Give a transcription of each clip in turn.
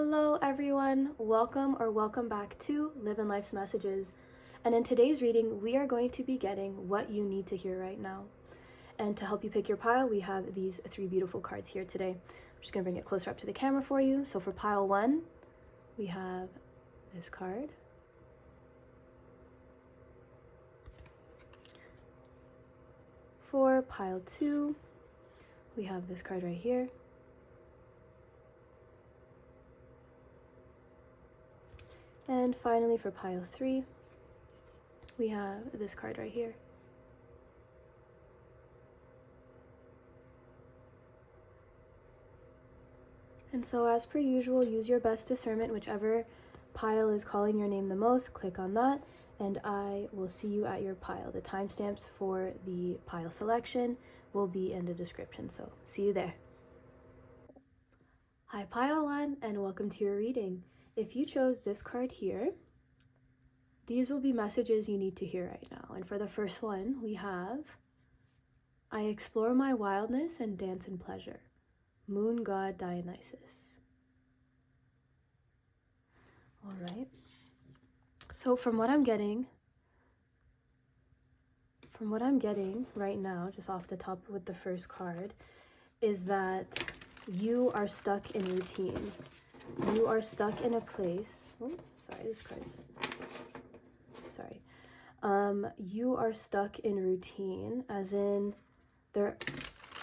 Hello everyone, welcome back to LivNLife's Messages. And in today's reading, we are going to be getting what you need to hear right now. And to help you pick your pile, we have these three beautiful cards here today. I'm just gonna bring it closer up to the camera for you. So for pile 1, we have this card. For pile 2, we have this card right here. And finally, for pile 3, we have this card right here. And so as per usual, use your best discernment. Whichever pile is calling your name the most, click on that, and I will see you at your pile. The timestamps for the pile selection will be in the description, so see you there. Hi pile 1, and welcome to your reading. If you chose this card here, these will be messages you need to hear right now. And for the first one, we have, I explore my wildness and dance in pleasure. Moon God Dionysus. All right. So from what I'm getting right now, just off the top with the first card, is that you are stuck in routine. You are stuck in a place. Oh, sorry, this card's. Sorry. You are stuck in routine, as in they're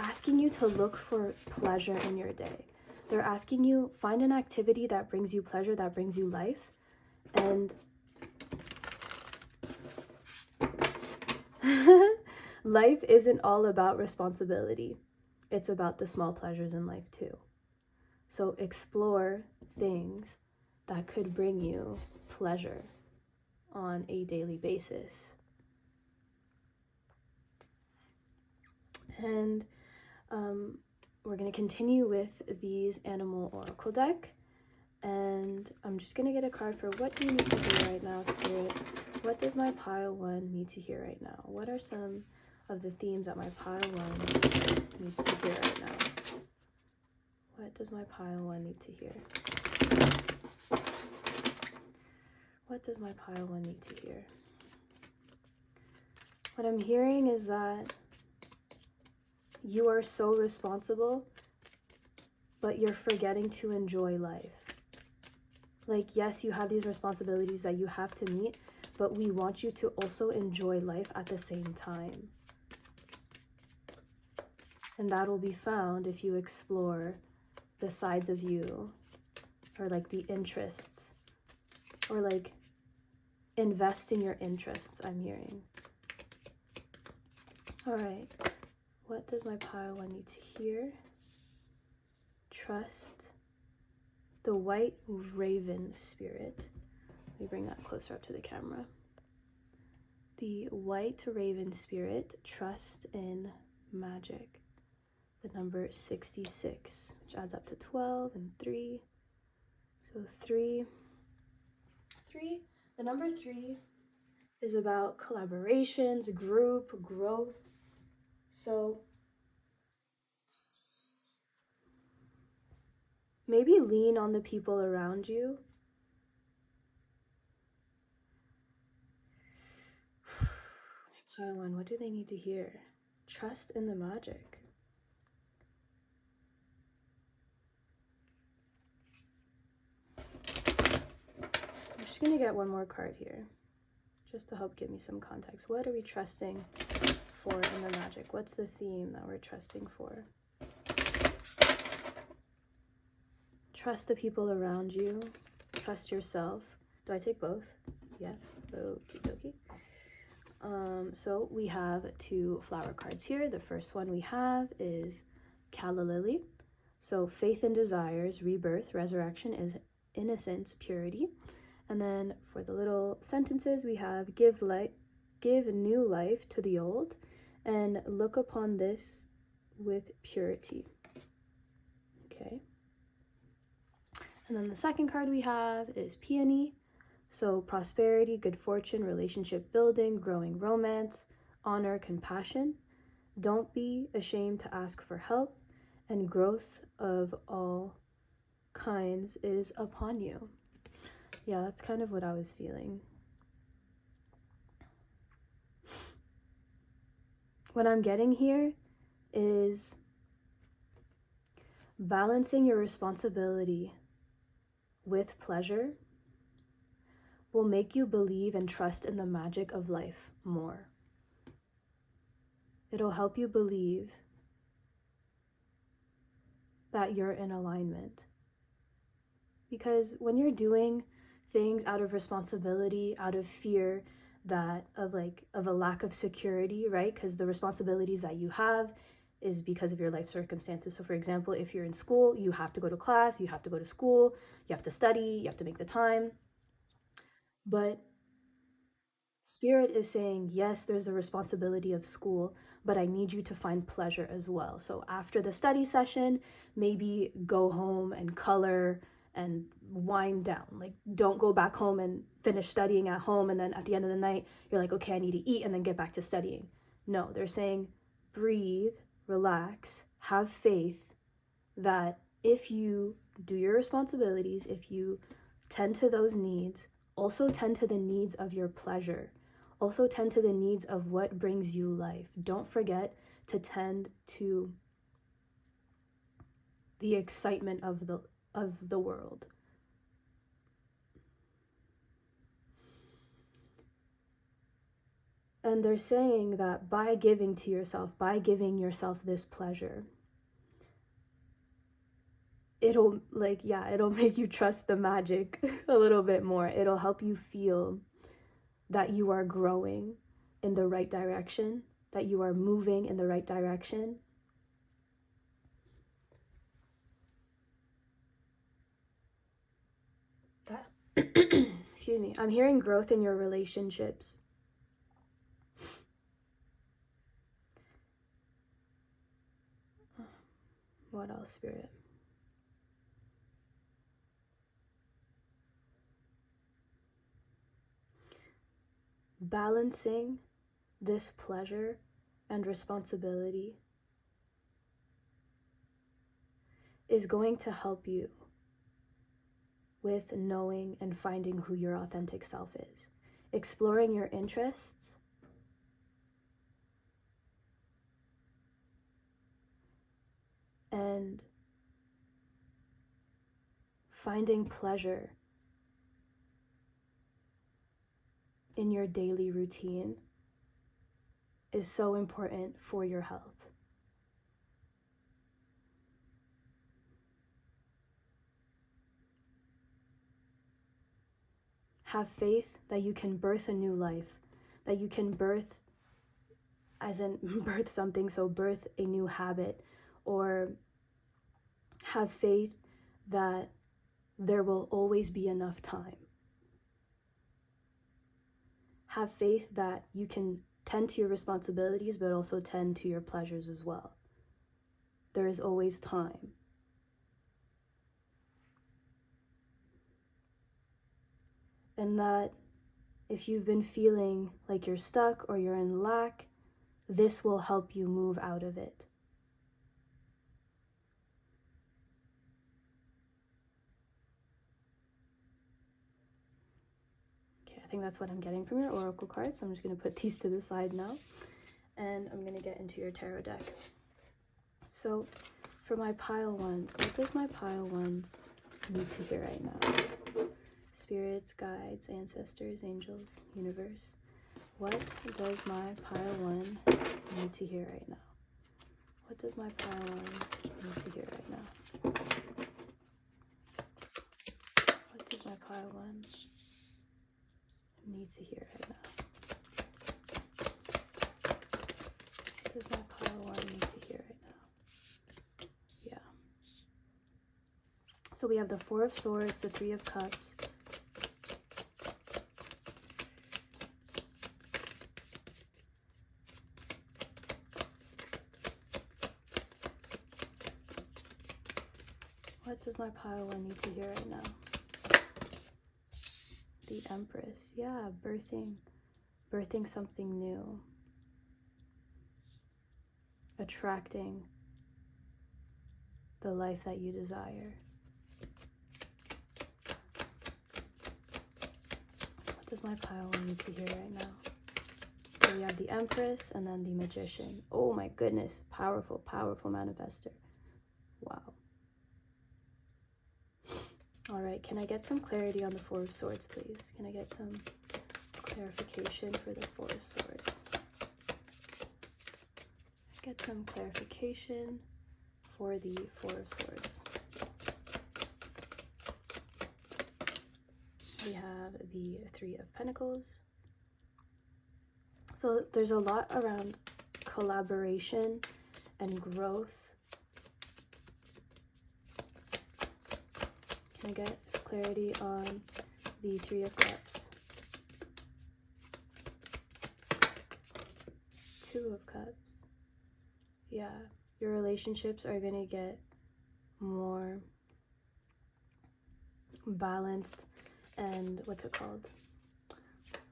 asking you to look for pleasure in your day. They're asking you, find an activity that brings you pleasure, that brings you life. And life isn't all about responsibility. It's about the small pleasures in life too. So explore things that could bring you pleasure on a daily basis. And we're going to continue with these animal oracle deck. And I'm just going to get a card for what do you need to hear right now, Spirit? What does my pile 1 need to hear right now? What are some of the themes that my pile 1 needs to hear right now? What does my pile 1 need to hear? What does my pile 1 need to hear? What I'm hearing is that you are so responsible, but you're forgetting to enjoy life. Like, yes, you have these responsibilities that you have to meet, but we want you to also enjoy life at the same time. And that will be found if you explore the sides of you, or like the interests, or like invest in your interests, I'm hearing. All right, what does my pile 1 need to hear? Trust the white raven spirit. Let me bring that closer up to the camera. The white raven spirit, trust in magic. The number 66, which adds up to 12 and 3. So 3. The number 3 is about collaborations, group, growth. So maybe lean on the people around you. Pile 1, what do they need to hear? Trust in the magic. I'm just going to get one more card here, just to help give me some context. What are we trusting for in the magic? What's the theme that we're trusting for? Trust the people around you. Trust yourself. Do I take both? Yes. Okie dokie. So we have 2 flower cards here. The first one we have is Calla Lily. So faith and desires, rebirth, resurrection is innocence, purity. And then for the little sentences, we have give new life to the old, and look upon this with purity. Okay. And then the second card we have is Peony. So prosperity, good fortune, relationship building, growing romance, honor, compassion. Don't be ashamed to ask for help, and growth of all kinds is upon you. Yeah, that's kind of what I was feeling. What I'm getting here is balancing your responsibility with pleasure will make you believe and trust in the magic of life more. It'll help you believe that you're in alignment. Because when you're doing things out of responsibility, out of fear, that of a lack of security, right? Because the responsibilities that you have is because of your life circumstances. So for example, if you're in school, you have to go to class, you have to go to school, you have to study, you have to make the time. But Spirit is saying, yes, there's a responsibility of school, but I need you to find pleasure as well. So after the study session, maybe go home and color and wind down. Like, don't go back home and finish studying at home, and then at the end of the night, you're like, okay, I need to eat, and then get back to studying. No, they're saying, breathe, relax, have faith that if you do your responsibilities, if you tend to those needs, also tend to the needs of your pleasure, also tend to the needs of what brings you life. Don't forget to tend to the excitement of the world. And they're saying that by giving to yourself, by giving yourself this pleasure, it'll make you trust the magic a little bit more. It'll help you feel that you are growing in the right direction, that you are moving in the right direction. Excuse me, I'm hearing growth in your relationships. What else, Spirit? Balancing this pleasure and responsibility is going to help you with knowing and finding who your authentic self is, exploring your interests, and finding pleasure in your daily routine is so important for your health. Have faith that you can birth a new life, that you can birth, as in birth something, so birth a new habit, or have faith that there will always be enough time. Have faith that you can tend to your responsibilities, but also tend to your pleasures as well. There is always time. And that if you've been feeling like you're stuck or you're in lack, this will help you move out of it. Okay, I think that's what I'm getting from your oracle cards. So I'm just going to put these to the side now, and I'm going to get into your tarot deck. So for my pile ones, what does my pile ones need to hear right now? Spirits, guides, ancestors, angels, universe. What does my pile one need to hear right now? What does my pile one need to hear right now? What does my pile one need to hear right now? What does my pile one need to hear right now? Yeah. So we have the Four of Swords, the Three of Cups, what does my pile one need to hear right now? The Empress. Yeah, birthing something new. Attracting the life that you desire. does my pile need to hear right now? So we have the Empress and then the Magician. Oh my goodness. Powerful, powerful manifester. Wow. All right, can I get some clarity on the Four of Swords, please? Can I get some clarification for the Four of Swords? Get some clarification for the Four of Swords. We have the Three of Pentacles. So there's a lot around collaboration and growth. Can I get clarity on the Three of Cups? Two of Cups. Yeah, your relationships are going to get more balanced and what's it called?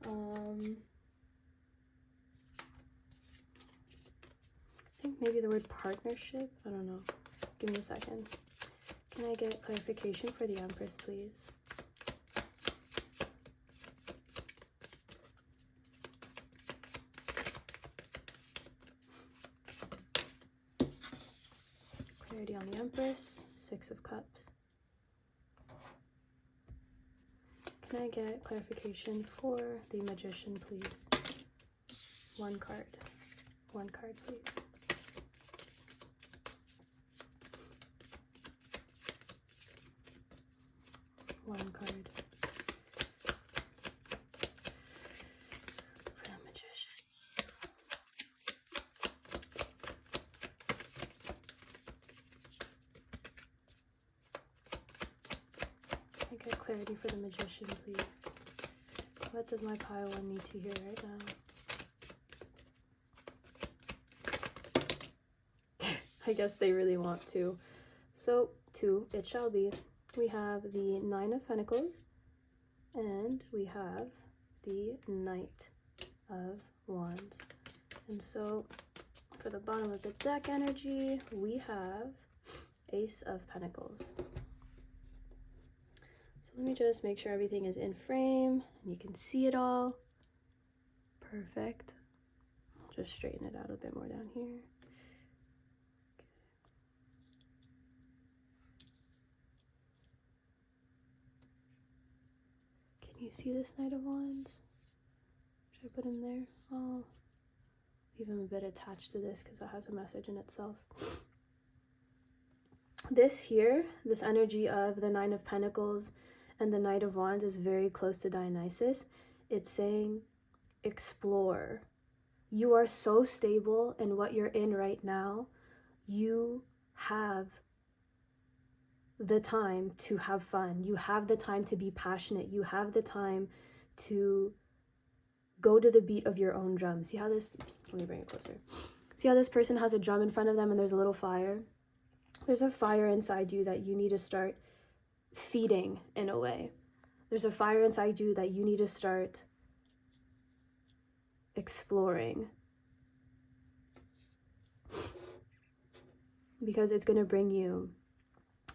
I think maybe the word partnership. I don't know. Give me a second. Can I get clarification for the Empress, please? Clarity on the Empress, Six of Cups. Can I get clarification for the Magician, please? One card, please. One card for the Magician. Can I get clarity for the Magician, please? What does my pile one need to hear right now? I guess they really want to. So, two, it shall be. We have the Nine of Pentacles, and we have the Knight of Wands. And so, for the bottom of the deck energy, we have Ace of Pentacles. So let me just make sure everything is in frame, and you can see it all. Perfect. I'll just straighten it out a bit more down here. You see this Knight of Wands? Should I put him there? I'll leave him a bit attached to this because it has a message in itself. This here, this energy of the Nine of Pentacles and the Knight of Wands is very close to Dionysus. It's saying, explore. You are so stable in what you're in right now. You have the time to have fun. You have the time to be passionate. You have the time to go to the beat of your own drum. See how this, let me bring it closer. See how this person has a drum in front of them and there's a little fire? There's a fire inside you that you need to start feeding in a way. There's a fire inside you that you need to start exploring. Because it's going to bring you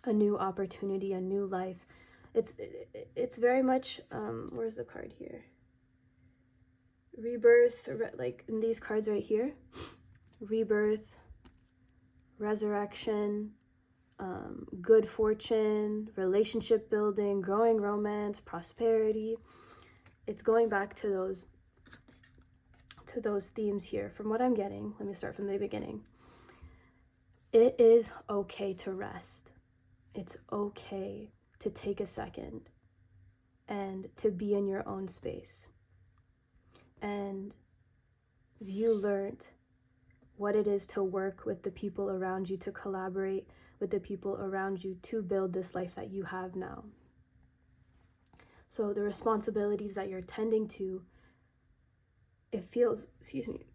a new opportunity, a new life. It's very much, where's the card here? Rebirth, like in these cards right here. Rebirth, resurrection, good fortune, relationship building, growing romance, prosperity. It's going back to those themes here. From what I'm getting, let me start from the beginning. It is okay to rest. It's okay to take a second and to be in your own space. And if you learned what it is to work with the people around you, to collaborate with the people around you to build this life that you have now. So the responsibilities that you're tending to, it feels, excuse me,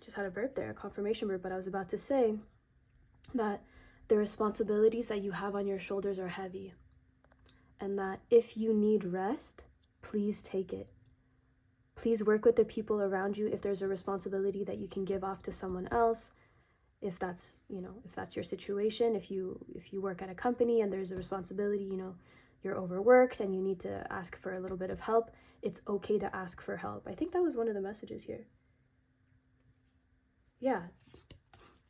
just had a burp there, a confirmation burp, but I was about to say that the responsibilities that you have on your shoulders are heavy, and that if you need rest, please take it. Please work with the people around you. If there's a responsibility that you can give off to someone else, if that's, if that's your situation, if you work at a company and there's a responsibility, you're overworked and you need to ask for a little bit of help, it's okay to ask for help. I think that was one of the messages here. Yeah.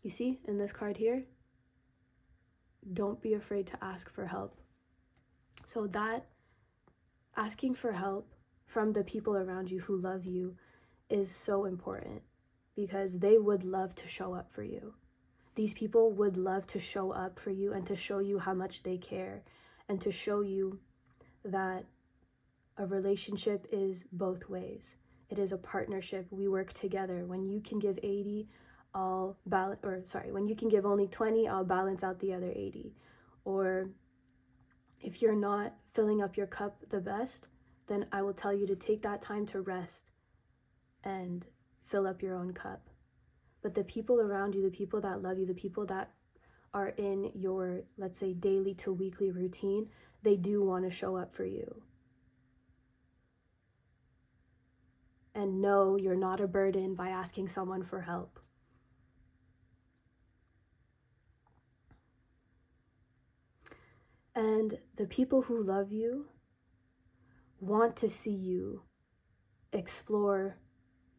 You see in this card here, don't be afraid to ask for help. So that asking for help from the people around you who love you is so important, because they would love to show up for you. These people would love to show up for you and to show you how much they care, and to show you that a relationship is both ways. It is a partnership. We work together. When you can give 80, when you can give only 20, I'll balance out the other 80. Or if you're not filling up your cup the best, then I will tell you to take that time to rest and fill up your own cup. But the people around you, the people that love you, the people that are in your, let's say, daily to weekly routine, they do want to show up for you. And no, you're not a burden by asking someone for help. And the people who love you want to see you explore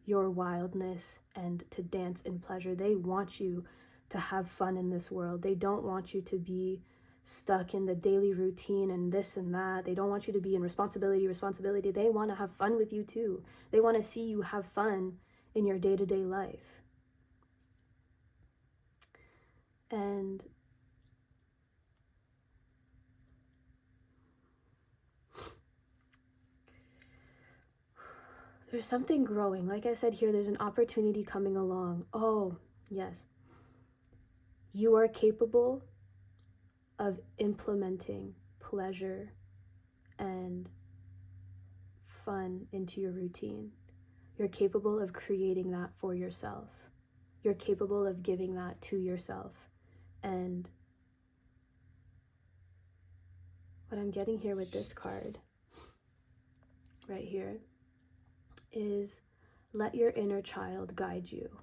your wildness and to dance in pleasure. They want you to have fun in this world. They don't want you to be stuck in the daily routine and this and that. They don't want you to be in responsibility. They want to have fun with you too. They want to see you have fun in your day-to-day life. And there's something growing. Like I said here, there's an opportunity coming along. Oh, yes. You are capable of implementing pleasure and fun into your routine. You're capable of creating that for yourself. You're capable of giving that to yourself. And what I'm getting here with this card right here is let your inner child guide you.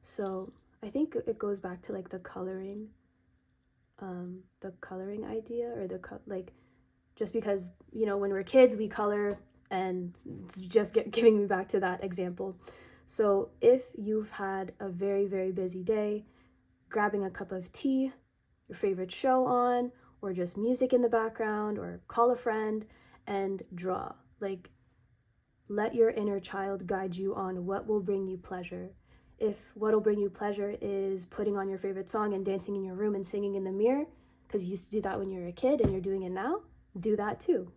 So I think it goes back to like the coloring idea, or just because, when we're kids, we color, and it's just giving me back to that example. So if you've had a very, very busy day, grabbing a cup of tea, your favorite show on, or just music in the background, or call a friend and draw. Let your inner child guide you on what will bring you pleasure. If what'll bring you pleasure is putting on your favorite song and dancing in your room and singing in the mirror, because you used to do that when you were a kid and you're doing it now, do that too.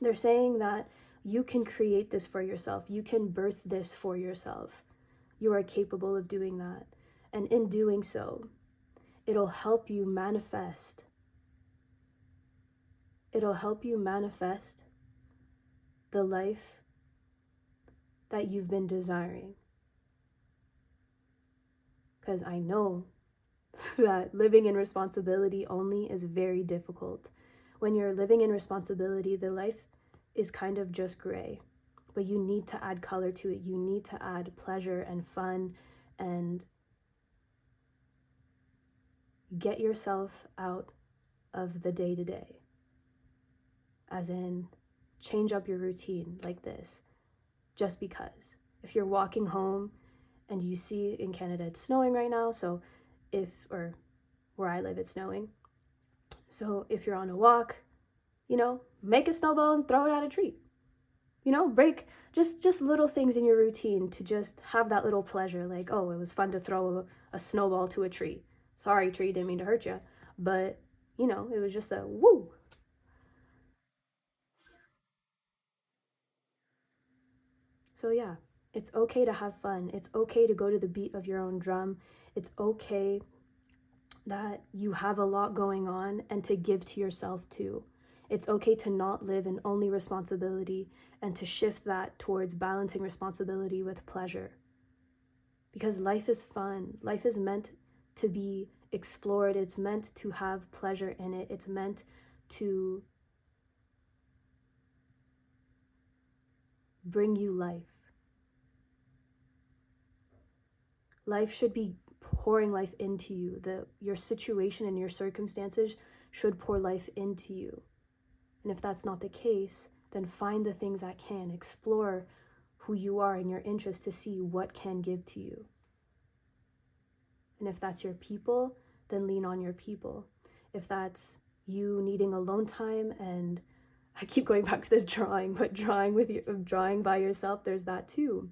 They're saying that you can create this for yourself. You can birth this for yourself. You are capable of doing that. And in doing so, it'll help you manifest. It'll help you manifest the life that you've been desiring. Because I know that living in responsibility only is very difficult. When you're living in responsibility, the life is kind of just gray. But you need to add color to it. You need to add pleasure and fun and get yourself out of the day-to-day. As in, change up your routine like this. Just because. If you're walking home and you see, in Canada it's snowing right now, so where I live it's snowing. So if you're on a walk, make a snowball and throw it at a tree. Break just little things in your routine to just have that little pleasure. Like, oh, it was fun to throw a snowball to a tree. Sorry, tree, didn't mean to hurt you. But, it was just a woo. So yeah, it's okay to have fun. It's okay to go to the beat of your own drum. It's okay that you have a lot going on and to give to yourself too. It's okay to not live in only responsibility and to shift that towards balancing responsibility with pleasure. Because life is fun. Life is meant to be explored. It's meant to have pleasure in it. It's meant to bring you life. Life should be pouring life into you. Your situation and your circumstances should pour life into you. And if that's not the case, then find the things that can. Explore who you are and your interests to see what can give to you. And if that's your people, then lean on your people. If that's you needing alone time, and I keep going back to the drawing, but drawing by yourself, there's that too.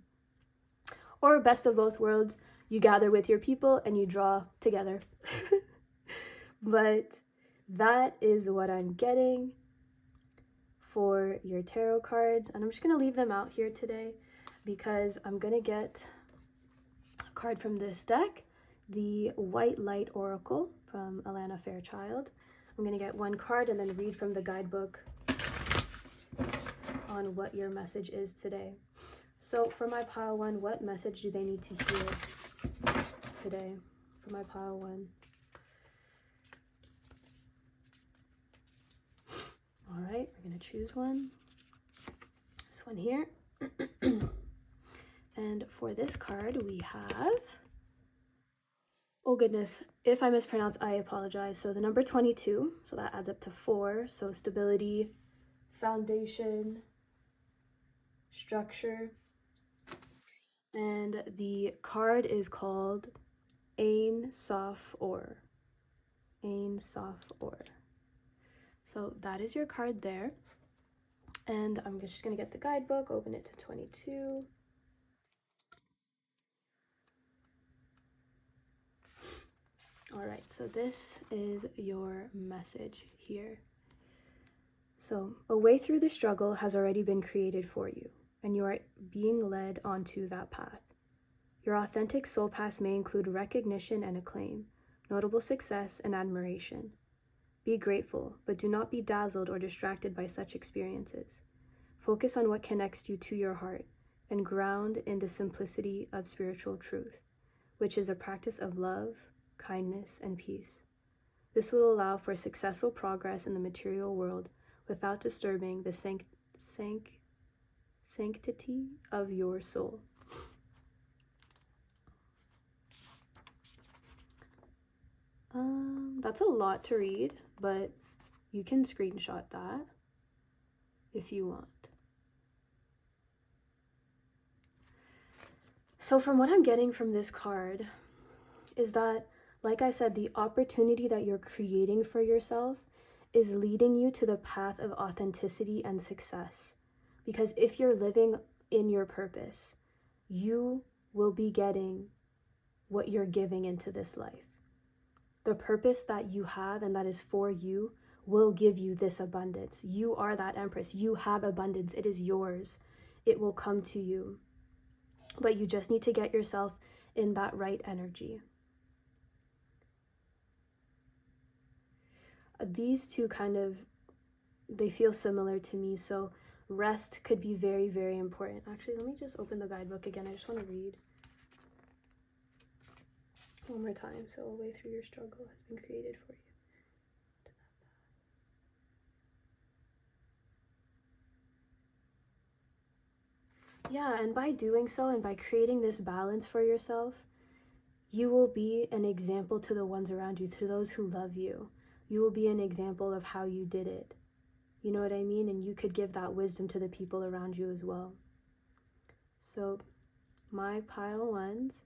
Or best of both worlds, you gather with your people and you draw together. But that is what I'm getting for your tarot cards. And I'm just going to leave them out here today because I'm going to get a card from this deck, the White Light Oracle from Alana Fairchild. I'm going to get one card and then read from the guidebook on what your message is today. So for my pile one, what message do they need to hear today? For my pile one. All right, we're going to choose one. This one here. And for this card, we have... Oh goodness, if I mispronounce, I apologize. So the number 22, so that adds up to 4. So stability, foundation, structure. And the card is called Ein Sof Or. Ein Sof Or. So that is your card there. And I'm just going to get the guidebook, open it to 22. All right, so this is your message here. So a way through the struggle has already been created for you, and you are being led onto that path. Your authentic soul path may include recognition and acclaim, notable success and admiration. Be grateful, but do not be dazzled or distracted by such experiences. Focus on what connects you to your heart and ground in the simplicity of spiritual truth, which is the practice of love, kindness, and peace. This will allow for successful progress in the material world without disturbing the sanctity of your soul. That's a lot to read, but you can screenshot that if you want. So from what I'm getting from this card is that, like I said, the opportunity that you're creating for yourself is leading you to the path of authenticity and success. Because if you're living in your purpose, you will be getting what you're giving into this life. The purpose that you have and that is for you will give you this abundance. You are that Empress. You have abundance. It is yours. It will come to you. But you just need to get yourself in that right energy. These two they feel similar to me. So rest could be very, very important. Actually, let me just open the guidebook again. I just want to read one more time. So a way through your struggle has been created for you. Yeah, and by doing so and by creating this balance for yourself, you will be an example to the ones around you, to those who love you. You will be an example of how you did it. You know what I mean? And you could give that wisdom to the people around you as well. So my pile ones,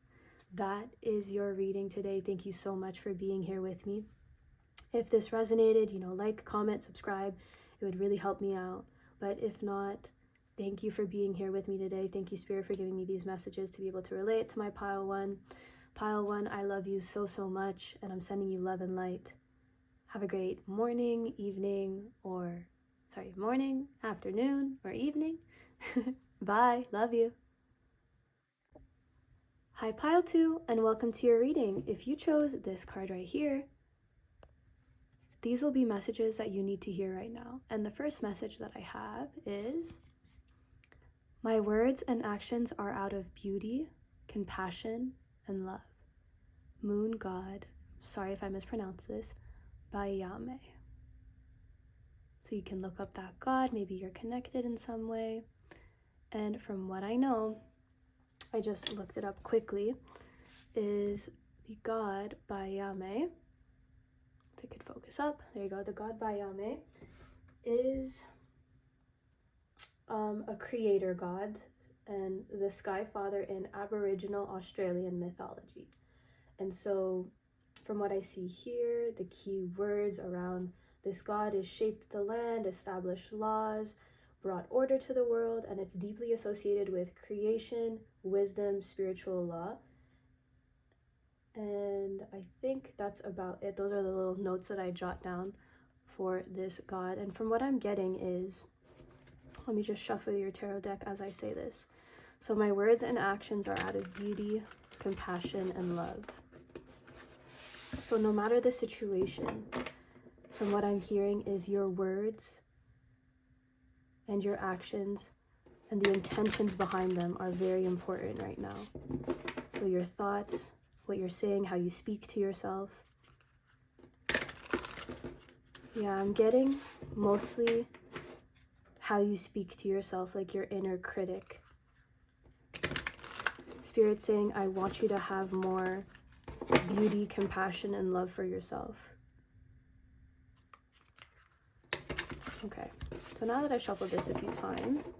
that is your reading today. Thank you so much for being here with me. If this resonated, like, comment, subscribe. It would really help me out. But if not, thank you for being here with me today. Thank you, Spirit, for giving me these messages to be able to relate to my pile one. Pile one, I love you so, so much, and I'm sending you love and light. Have a great morning, morning, afternoon, or evening. Bye. Love you. Hi, Pile 2, and welcome to your reading. If you chose this card right here, these will be messages that you need to hear right now. And the first message that I have is, my words and actions are out of beauty, compassion, and love. Moon God, sorry if I mispronounce this, Bayame. So you can look up that God, maybe you're connected in some way. And from what I know, I just looked it up quickly, is the god Bayame, if it could focus up, there you go, the god Bayame is a creator god and the sky father in Aboriginal Australian mythology. And so from what I see here, the key words around this god is shaped the land, established laws, brought order to the world, and it's deeply associated with creation, wisdom, spiritual law. And I think that's about it. Those are the little notes that I jot down for this god. And from what I'm getting is, let me just shuffle your tarot deck as I say this. So my words and actions are out of beauty, compassion, and love. So no matter the situation, from what I'm hearing is your words and your actions and the intentions behind them are very important right now. So your thoughts, what you're saying, how you speak to yourself. Yeah, I'm getting mostly how you speak to yourself, like your inner critic. Spirit saying, I want you to have more beauty, compassion, and love for yourself. Okay, so now that I shuffled this a few times,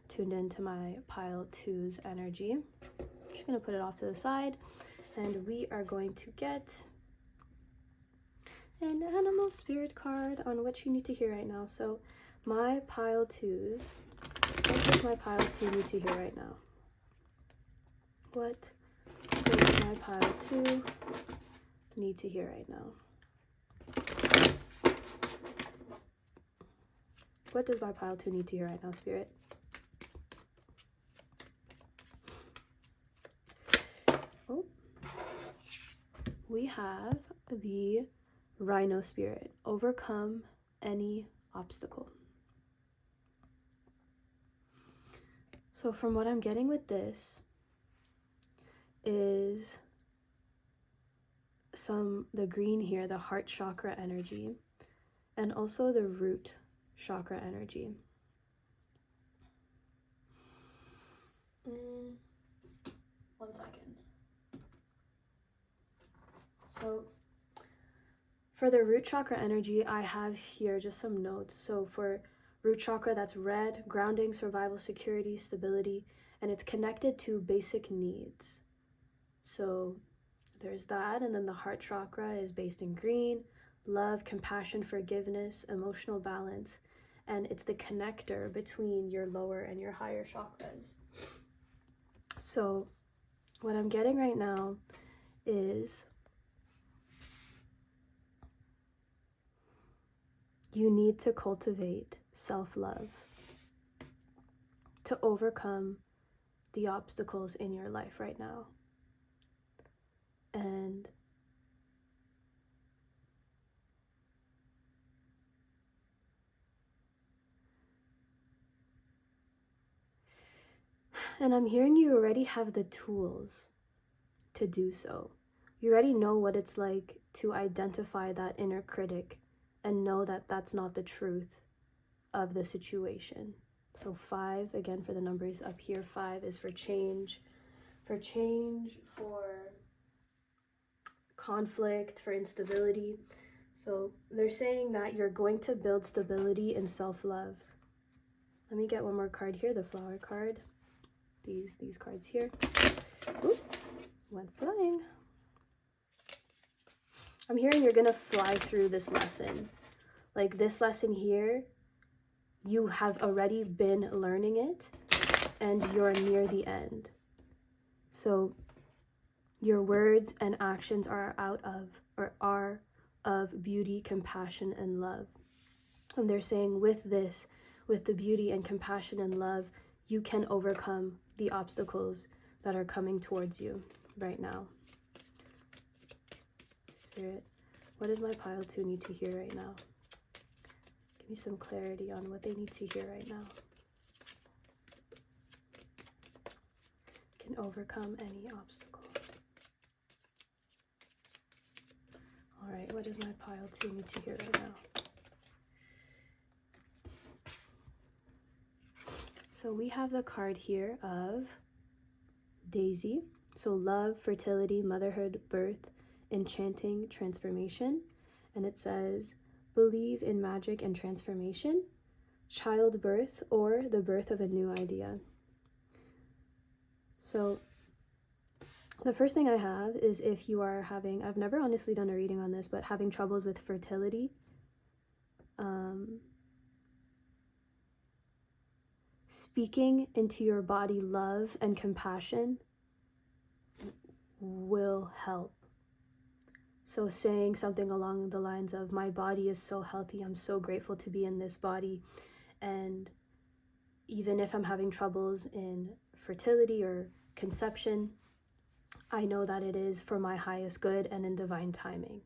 tuned into my pile 2's energy, I'm just going to put it off to the side, and we are going to get an animal spirit card on what you need to hear right now. So my pile 2's, what does my pile 2 need to hear right now? What does my pile 2 need to hear right now? What does my pile 2 need to hear right now, Spirit? Oh, we have the Rhino Spirit. Overcome any obstacle. So from what I'm getting with this is the green here, the heart chakra energy, and also the root chakra energy. One second. So for the root chakra energy, I have here just some notes. So for root chakra, that's red, grounding, survival, security, stability, and it's connected to basic needs. So there's that, and then the heart chakra is based in green, love, compassion, forgiveness, emotional balance, and it's the connector between your lower and your higher chakras. So what I'm getting right now is you need to cultivate self-love to overcome the obstacles in your life right now. And I'm hearing you already have the tools to do so. You already know what it's like to identify that inner critic and know that that's not the truth of the situation. So 5, again, for the numbers up here, 5 is for change, for conflict, for instability. So they're saying that you're going to build stability and self-love. Let me get one more card here, the flower card. These cards here. Ooh, went flying. I'm hearing you're gonna fly through this lesson. Like this lesson here, you have already been learning it and you're near the end. So your words and actions are of beauty, compassion, and love. And they're saying with this, with the beauty and compassion and love, you can overcome the obstacles that are coming towards you right now. Spirit, what does my pile 2 need to hear right now? Give me some clarity on what they need to hear right now. Can overcome any obstacle. All right, what does my pile 2 need to hear right now? So we have the card here of Daisy, So love, fertility, motherhood, birth, enchanting, transformation. And it says, believe in magic and transformation, childbirth, or the birth of a new idea. So the first thing I have is if you are having, I've never honestly done a reading on this, but having troubles with fertility, speaking into your body love and compassion will help. So saying something along the lines of, my body is so healthy, I'm so grateful to be in this body, and even if I'm having troubles in fertility or conception, I know that it is for my highest good and in divine timing.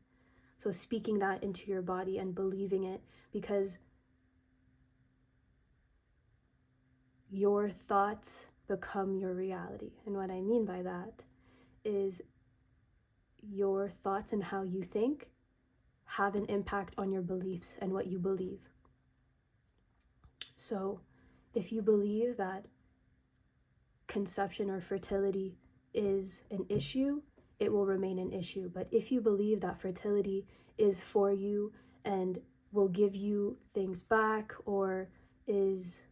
So speaking that into your body and believing it, because your thoughts become your reality. And what I mean by that is your thoughts and how you think have an impact on your beliefs and what you believe. So if you believe that conception or fertility is an issue, it will remain an issue. But if you believe that fertility is for you and will give you things back, or is,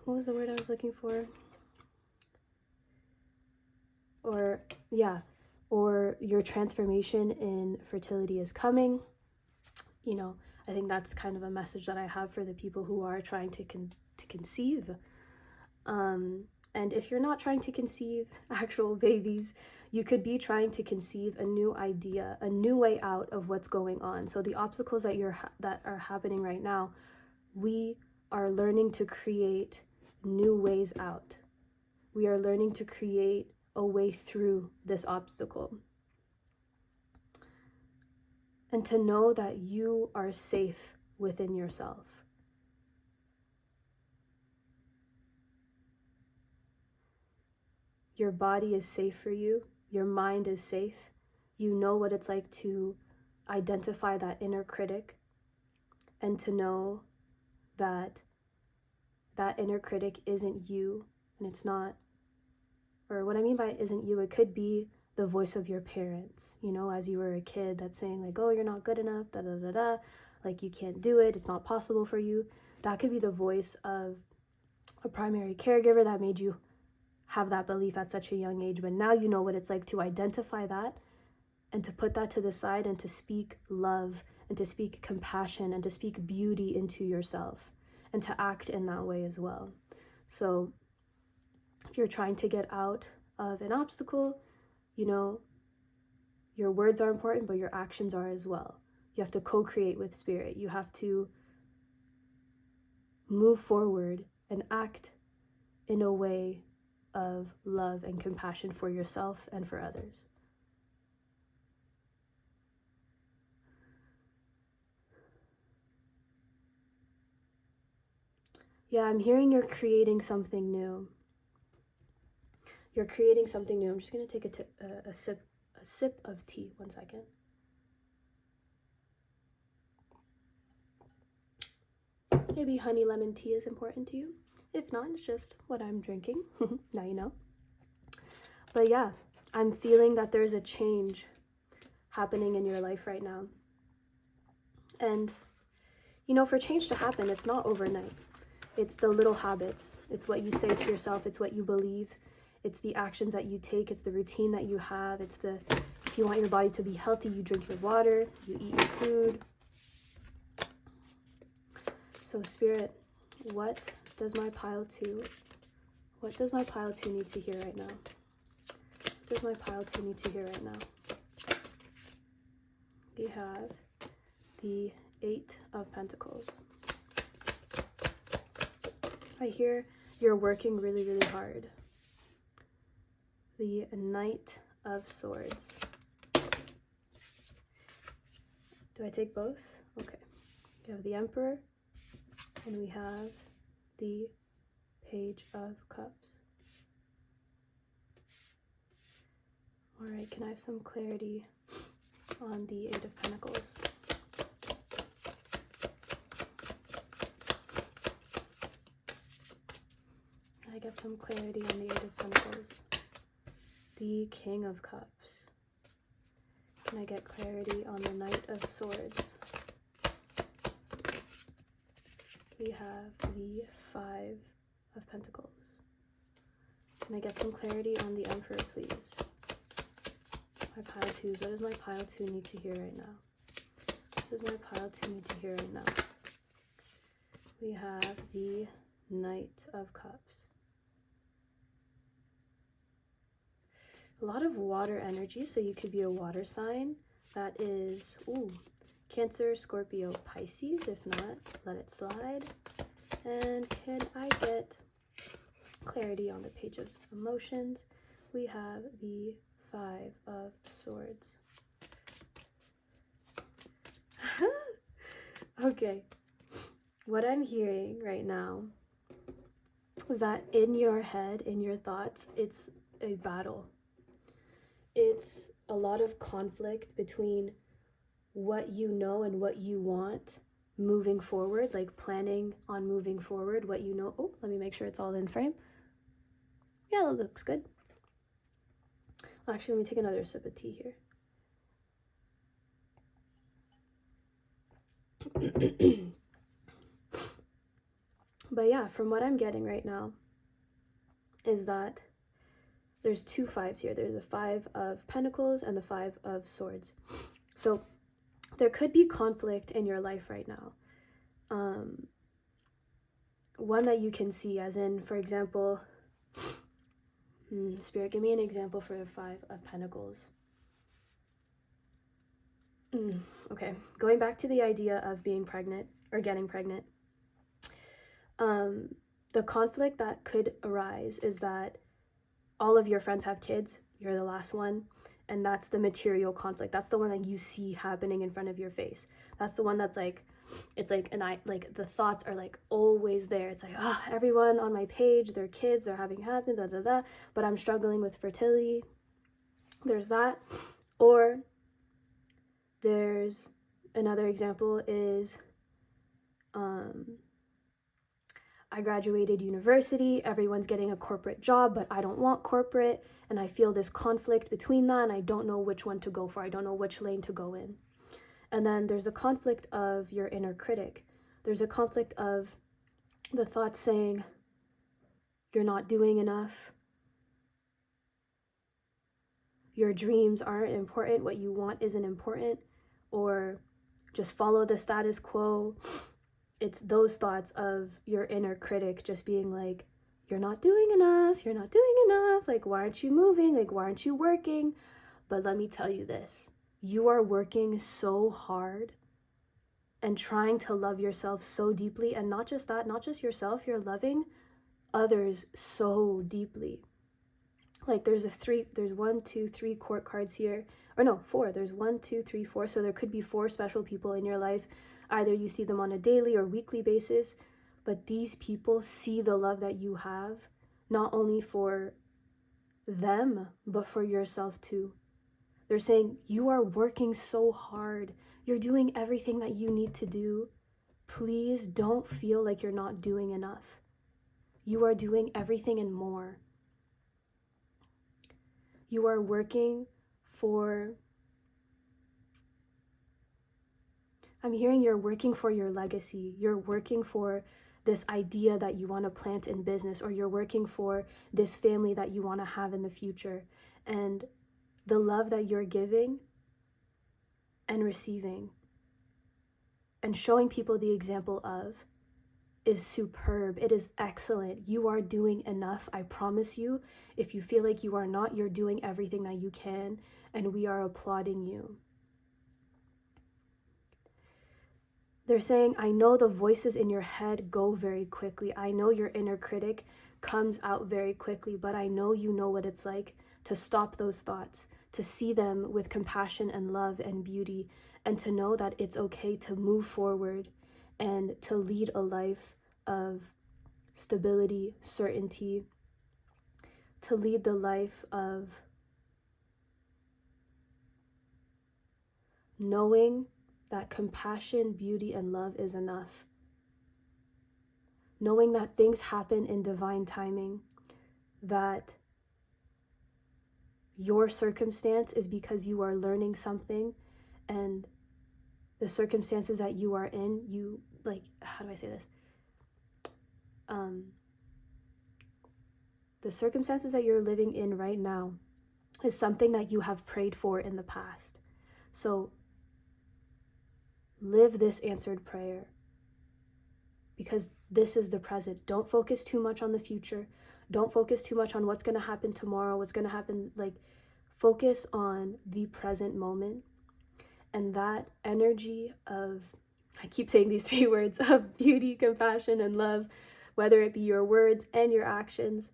what was the word I was looking for? Or your transformation in fertility is coming, you know, I think that's kind of a message that I have for the people who are trying to conceive. And if you're not trying to conceive actual babies, you could be trying to conceive a new idea, a new way out of what's going on. So the obstacles that are happening right now, we are learning to create new ways out. We are learning to create a way through this obstacle. And to know that you are safe within yourself. Your body is safe for you. Your mind is safe. You know what it's like to identify that inner critic and to know that that inner critic isn't you, and it's not, or what I mean by it isn't you, it could be the voice of your parents, you know, as you were a kid, that's saying like, oh, you're not good enough, da da da da, like you can't do it, it's not possible for you. That could be the voice of a primary caregiver that made you have that belief at such a young age, but now you know what it's like to identify that and to put that to the side and to speak love and to speak compassion and to speak beauty into yourself and to act in that way as well. So if you're trying to get out of an obstacle, you know, your words are important, but your actions are as well. You have to co-create with spirit. You have to move forward and act in a way of love and compassion for yourself and for others. Yeah, I'm hearing you're creating something new. You're creating something new. I'm just going to take a sip of tea. 1 second. Maybe honey lemon tea is important to you. If not, it's just what I'm drinking. Now you know. But yeah, I'm feeling that there's a change happening in your life right now. And, you know, for change to happen, it's not overnight. It's the little habits. It's what you say to yourself. It's what you believe. It's the actions that you take. It's the routine that you have. It's the, if you want your body to be healthy, you drink your water, you eat your food. So Spirit, what does my pile 2 need to hear right now? What does my pile 2 need to hear right now? We have the 8 of Pentacles. I hear you're working really, really hard. The Knight of Swords. Do I take both? Okay. We have the Emperor, and we have the Page of Cups. All right, can I have some clarity on the 8 of Pentacles? I get get some clarity on the Eight of Pentacles? The King of Cups. Can I get clarity on the Knight of Swords? We have the Five of Pentacles. Can I get some clarity on the Emperor, please? My pile twos. What does my pile two need to hear right now? What does my pile two need to hear right now? We have the Knight of Cups. A lot of water energy, so you could be a water sign. That is, Cancer, Scorpio, Pisces. If not, let it slide. And can I get clarity on the Page of Emotions? We have the Five of Swords. Okay, what I'm hearing right now is that in your head, in your thoughts, it's a battle. It's a lot of conflict between what you know and what you want moving forward, like planning on moving forward, what you know. Oh, let me make sure it's all in frame. Yeah, that looks good. Actually, let me take another sip of tea here. But yeah, from what I'm getting right now is that there's two fives here. There's a Five of Pentacles and the Five of Swords. So there could be conflict in your life right now. One that you can see, as in, for example, Spirit, give me an example for the Five of Pentacles. Okay, going back to the idea of being pregnant or getting pregnant. The conflict that could arise is that all of your friends have kids, you're the last one, and that's the material conflict. That's the one that you see happening in front of your face. That's the one that's like, it's like, like the thoughts are like always there. It's like, everyone on my page, their kids, they're having happened, but I'm struggling with fertility. There's that. Or there's another example is, I graduated university, everyone's getting a corporate job, but I don't want corporate, and I feel this conflict between that, and I don't know which one to go for. I don't know which lane to go in. And then there's a conflict of your inner critic. There's a conflict of the thoughts saying, you're not doing enough. Your dreams aren't important. What you want isn't important. Or just follow the status quo. It's those thoughts of your inner critic just being like, you're not doing enough. You're not doing enough. Like, why aren't you moving? Like, why aren't you working? But let me tell you this. You are working so hard and trying to love yourself so deeply. And not just that, not just yourself, you're loving others so deeply. Like there's 1, 2, 3 court cards here. Or no, 4. There's 1, 2, 3, 4. So there could be 4 special people in your life. Either you see them on a daily or weekly basis. But these people see the love that you have, not only for them, but for yourself too. They're saying, you are working so hard. You're doing everything that you need to do. Please don't feel like you're not doing enough. You are doing everything and more. You are working for, I'm hearing you're working for your legacy. You're working for this idea that you want to plant in business, or you're working for this family that you want to have in the future. And the love that you're giving and receiving and showing people the example of is superb. It is excellent. You are doing enough. I promise you. If you feel like you are not, you're doing everything that you can, and we are applauding you. They're saying, I know the voices in your head go very quickly. I know your inner critic comes out very quickly, but I know you know what it's like to stop those thoughts, to see them with compassion and love and beauty, and to know that it's okay to move forward and to lead a life of stability, certainty, to lead the life of knowing that compassion, beauty, and love is enough. Knowing that things happen in divine timing. that your circumstance is because you are learning something, and the circumstances that you are in, you, like, how do I say this? The circumstances that you're living in right now is something that you have prayed for in the past. So live this answered prayer, because this is the present. Don't focus too much on the future. Don't focus too much on what's going to happen tomorrow, what's going to happen. Like, focus on the present moment. And that energy of, I keep saying these three words, of beauty, compassion, and love, whether it be your words and your actions,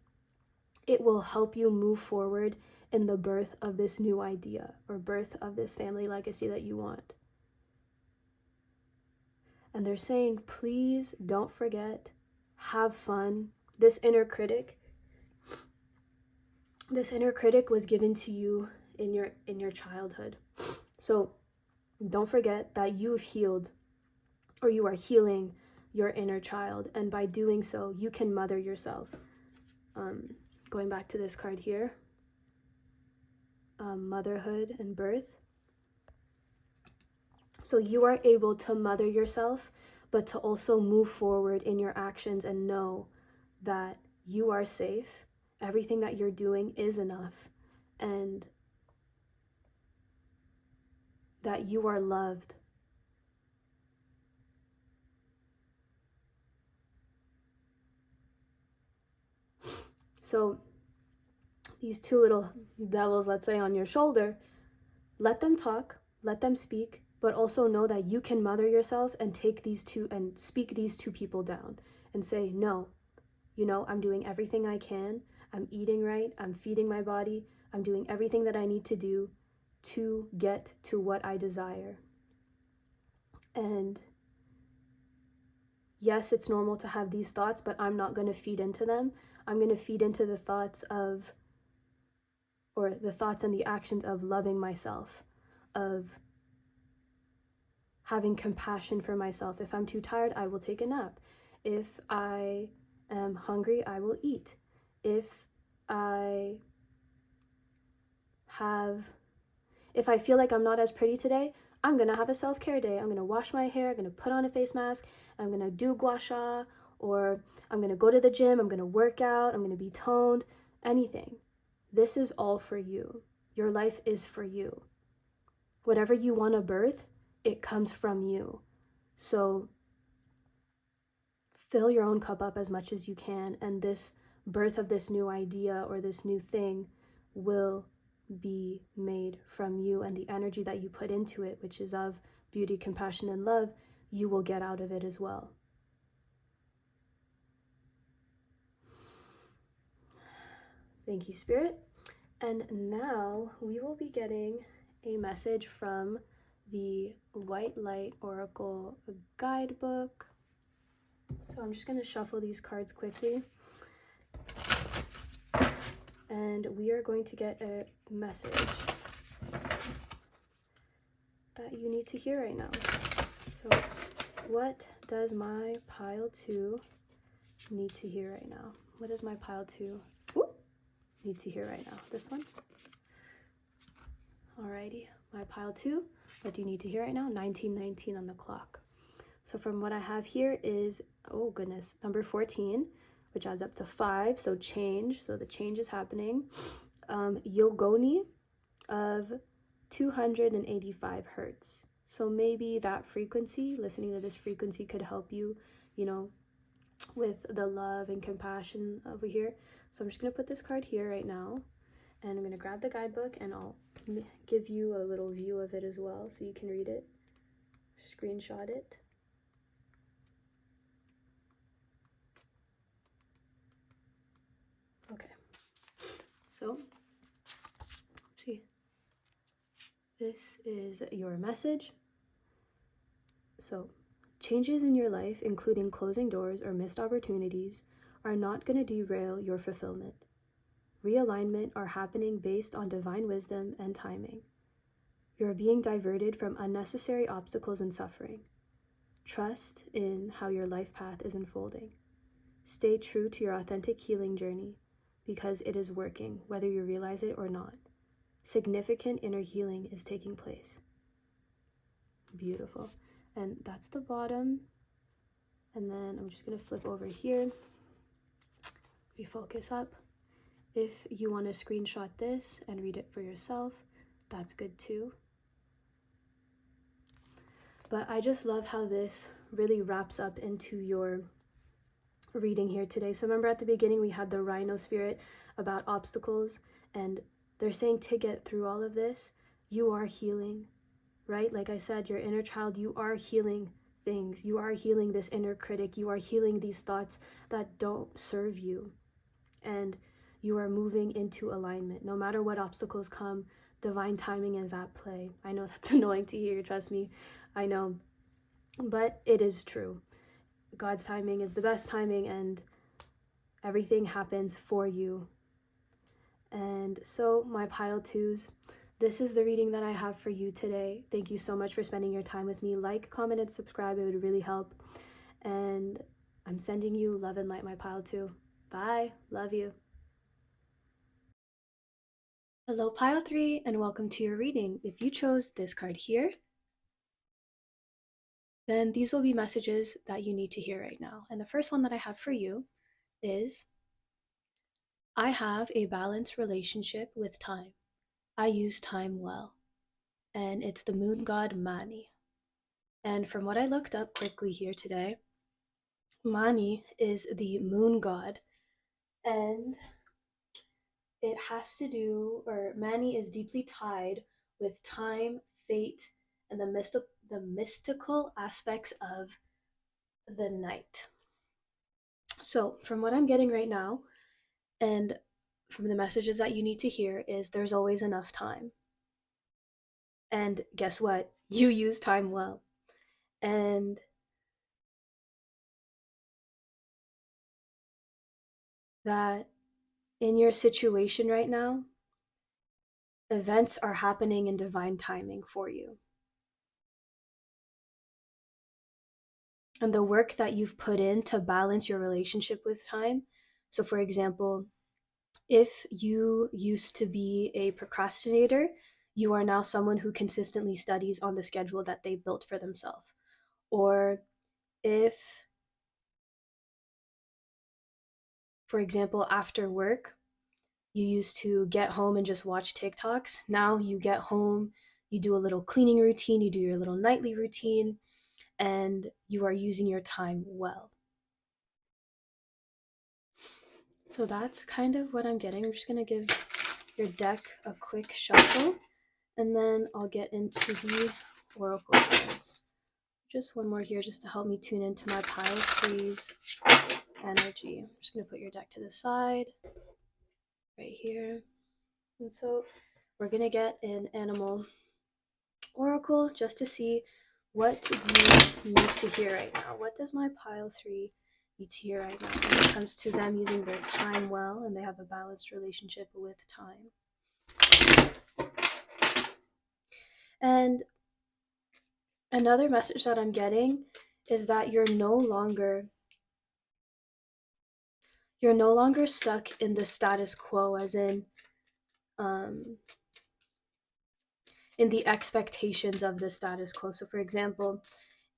it will help you move forward in the birth of this new idea or birth of this family legacy that you want. And they're saying, please don't forget, have fun. This inner critic was given to you in your childhood. So don't forget that you've healed, or you are healing your inner child. And by doing so, you can mother yourself. Going back to this card here, motherhood and birth. So you are able to mother yourself, but to also move forward in your actions and know that you are safe. Everything that you're doing is enough, and that you are loved. So these two little devils, let's say, on your shoulder, let them talk, let them speak, but also know that you can mother yourself and take these two and speak these two people down and say, no, I'm doing everything I can. I'm eating right. I'm feeding my body. I'm doing everything that I need to do to get to what I desire. And yes, it's normal to have these thoughts, but I'm not going to feed into them. I'm going to feed into the thoughts of, or the thoughts and the actions of loving myself, of having compassion for myself. If I'm too tired, I will take a nap. If I am hungry, I will eat. If I feel like I'm not as pretty today, I'm going to have a self-care day. I'm going to wash my hair, I'm going to put on a face mask, I'm going to do gua sha, or I'm going to go to the gym, I'm going to work out, I'm going to be toned, anything. This is all for you. Your life is for you. Whatever you want to birth, it comes from you. So fill your own cup up as much as you can, and this birth of this new idea or this new thing will be made from you, and the energy that you put into it, which is of beauty, compassion, and love, you will get out of it as well. Thank you, Spirit. And now we will be getting a message from the White Light Oracle Guidebook. So I'm just going to shuffle these cards quickly. And we are going to get a message that you need to hear right now. So what does my pile 2 need to hear right now? What does my pile 2 need to hear right now? This one? Alrighty, my pile 2, what do you need to hear right now? 1919 on the clock. So from what I have here is, oh goodness, number 14, which adds up to 5, so change, so the change is happening. Yogoni of 285 hertz. So maybe that frequency, listening to this frequency could help you, with the love and compassion over here. So I'm just going to put this card here right now, and I'm going to grab the guidebook, and I'll give you a little view of it as well so you can read it, screenshot it. Okay, so, see, this is your message. So, changes in your life, including closing doors or missed opportunities, are not going to derail your fulfillment. Realignment are happening based on divine wisdom and timing. You are being diverted from unnecessary obstacles and suffering. Trust in how your life path is unfolding. Stay true to your authentic healing journey. because it is working, whether you realize it or not. Significant inner healing is taking place. Beautiful. And that's the bottom. And then I'm just going to flip over here. Refocus up. If you want to screenshot this and read it for yourself, that's good too. But I just love how this really wraps up into your reading here today. So remember at the beginning we had the rhino spirit about obstacles, and they're saying to get through all of this, you are healing, right? Like I said, your inner child, you are healing things. You are healing this inner critic. You are healing these thoughts that don't serve you. And you are moving into alignment. No matter what obstacles come, divine timing is at play. I know that's annoying to hear, trust me. I know. But it is true. God's timing is the best timing, and everything happens for you. And so, my pile twos, this is the reading that I have for you today. Thank you so much for spending your time with me. Like, comment, and subscribe. It would really help. And I'm sending you love and light, my pile two. Bye. Love you. Hello, pile three, and welcome to your reading. If you chose this card here, then these will be messages that you need to hear right now. And the first one that I have for you is, I have a balanced relationship with time. I use time well. And it's the moon god Mani. And from what I looked up quickly here today, Mani is the moon god, and it has to do, or Mani is deeply tied with time, fate, and the mystical aspects of the night. So from what I'm getting right now, and from the messages that you need to hear, is there's always enough time. And guess what? You use time well. And that in your situation right now, events are happening in divine timing for you. And the work that you've put in to balance your relationship with time. So for example, if you used to be a procrastinator, you are now someone who consistently studies on the schedule that they built for themselves. Or if, for example, after work, you used to get home and just watch TikToks. Now you get home, you do a little cleaning routine, you do your little nightly routine, and you are using your time well. So that's kind of what I'm getting. I'm just going to give your deck a quick shuffle, and then I'll get into the oracle cards. Just one more here just to help me tune into my pile threes energy. I'm just going to put your deck to the side right here. And so we're going to get an animal oracle just to see what do you need to hear right now. What does my pile three need to hear right now when it comes to them using their time well and they have a balanced relationship with time? And another message that I'm getting is that you're no longer stuck in the status quo, as in the expectations of the status quo. So for example,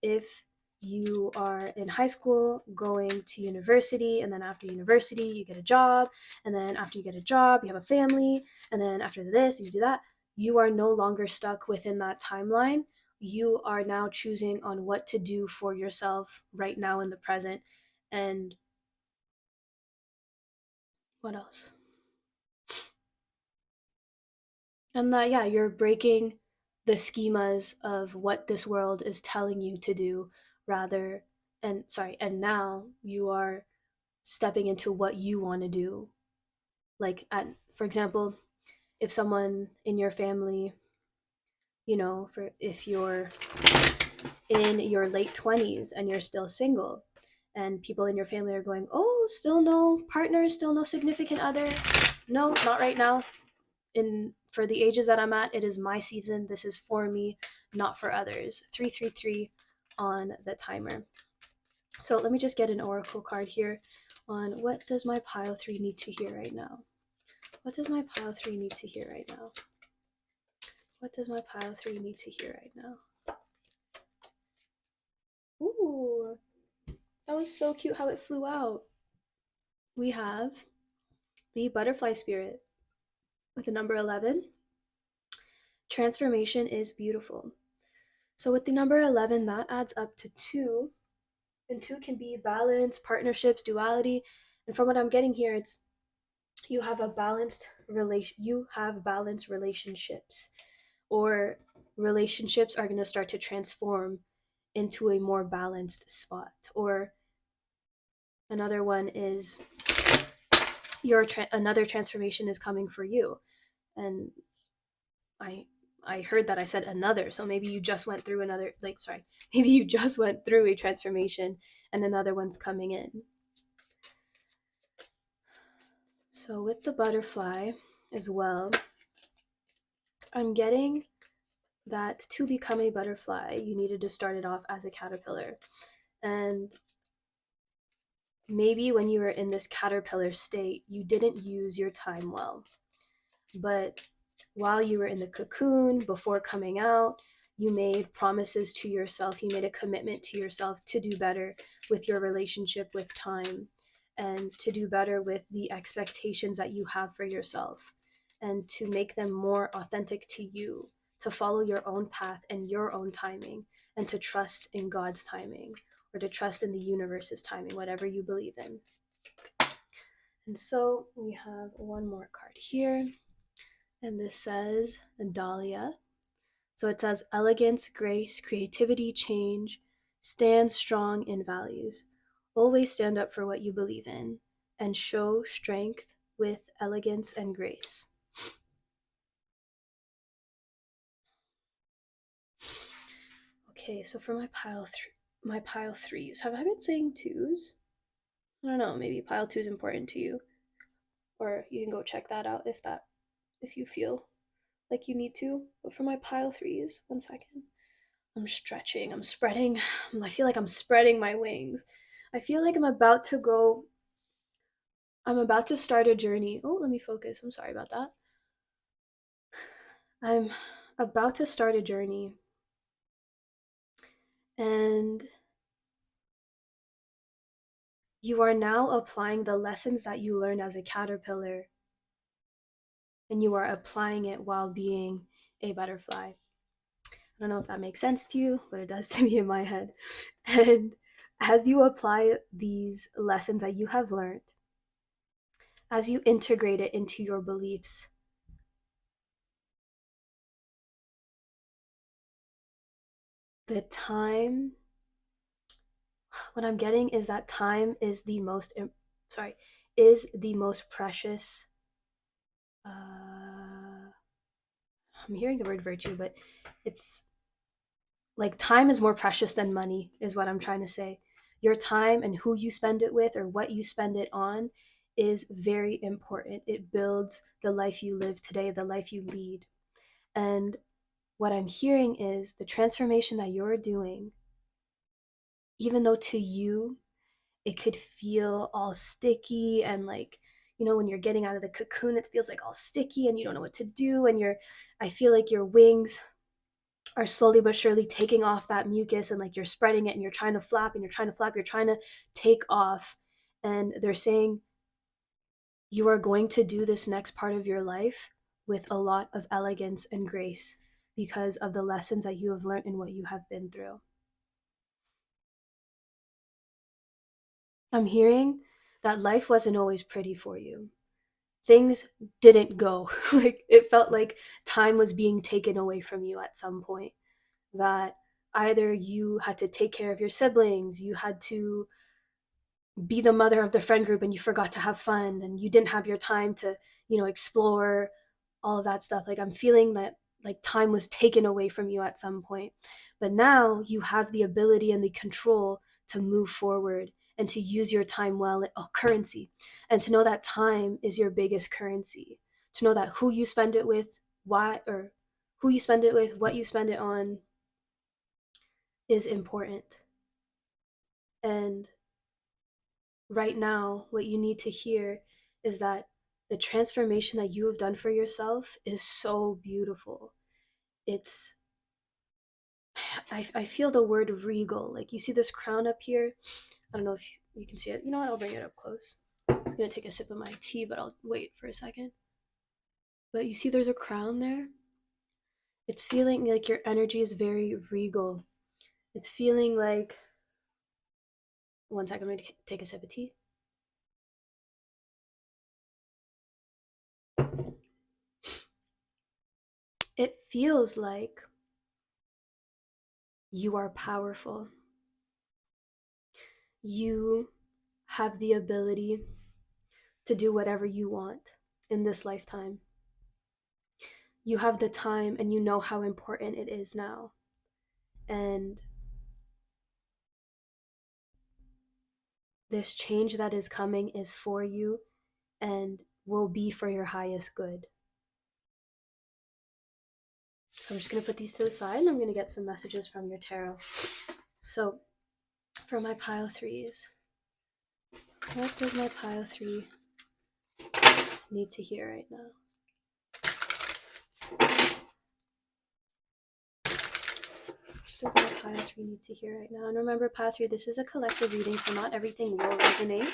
if you are in high school going to university, and then after university you get a job, and then after you get a job you have a family, and then after this you do that, you are no longer stuck within that timeline. You are now choosing on what to do for yourself right now in the present. And what else? And that, yeah, you're breaking the schemas of what this world is telling you to do, and now you are stepping into what you want to do. Like, for example, if someone in your family, if you're in your late 20s and you're still single, and people in your family are going, oh, still no partner, still no significant other. No, not right now. For the ages that I'm at, it is my season. This is for me, not for others. 333 on the timer. So let me just get an oracle card here on what does my pile 3 need to hear right now? What does my pile 3 need to hear right now? What does my pile 3 need to hear right now? Ooh, that was so cute how it flew out. We have the butterfly spirit with the number 11. Transformation is beautiful. So with the number 11, that adds up to 2. And 2 can be balance, partnerships, duality. And from what I'm getting here, it's you have balanced relationships, or relationships are going to start to transform into a more balanced spot. Or another one is another transformation is coming for you. And I heard that I said another, so maybe you just went through maybe you just went through a transformation and another one's coming in. So with the butterfly as well, I'm getting that to become a butterfly, you needed to start it off as a caterpillar. And maybe when you were in this caterpillar state, you didn't use your time well. But while you were in the cocoon, before coming out, you made promises to yourself. You made a commitment to yourself to do better with your relationship with time, and to do better with the expectations that you have for yourself, and to make them more authentic to you, to follow your own path and your own timing, and to trust in God's timing, or to trust in the universe's timing, whatever you believe in. And so we have one more card here, and this says Dahlia. So it says elegance, grace, creativity, change. Stand strong in values. Always stand up for what you believe in and show strength with elegance and grace. Okay, so for my pile threes, have I been saying twos? I don't know, maybe pile 2 is important to you. Or you can go check that out if you feel like you need to. But for my pile 3s, 1 second. I'm stretching, I'm spreading. I feel like I'm spreading my wings. I feel like I'm about to start a journey. Oh, let me focus. I'm sorry about that. I'm about to start a journey. And you are now applying the lessons that you learned as a caterpillar. And you are applying it while being a butterfly. I don't know if that makes sense to you, but it does to me in my head. And as you apply these lessons that you have learned, as you integrate it into your beliefs, the time, what I'm getting is that time is the most precious. I'm hearing the word virtue, but it's like time is more precious than money, is what I'm trying to say. Your time and who you spend it with, or what you spend it on, is very important. It builds the life you live today, the life you lead. And what I'm hearing is the transformation that you're doing, even though to you it could feel all sticky, and like, when you're getting out of the cocoon, it feels like all sticky and you don't know what to do, and I feel like your wings are slowly but surely taking off that mucus, and like you're spreading it, and you're trying to flap, and you're trying to take off. And they're saying you are going to do this next part of your life with a lot of elegance and grace, because of the lessons that you have learned and what you have been through. I'm hearing that life wasn't always pretty for you. Things didn't go like it felt like time was being taken away from you at some point. That either you had to take care of your siblings, you had to be the mother of the friend group, and you forgot to have fun, and you didn't have your time to, explore all of that stuff. Like, I'm feeling that like time was taken away from you at some point. But now you have the ability and the control to move forward and to use your time well, currency, and to know that time is your biggest currency. To know that who you spend it with, what you spend it on is important. And right now, what you need to hear is that the transformation that you have done for yourself is so beautiful. It's, I feel the word regal. Like, you see this crown up here? I don't know if you can see it. You know what? I'll bring it up close. I was going to take a sip of my tea, but I'll wait for a second. But you see there's a crown there? It's feeling like your energy is very regal. It's feeling like, one second, I'm going to take a sip of tea. It feels like you are powerful. You have the ability to do whatever you want in this lifetime. You have the time and you know how important it is now. And this change that is coming is for you and will be for your highest good. So I'm just going to put these to the side and I'm going to get some messages from your tarot. So for my pile threes, what does my pile three need to hear right now? What does my pile three need to hear right now? And remember, pile three, this is a collective reading, so not everything will resonate.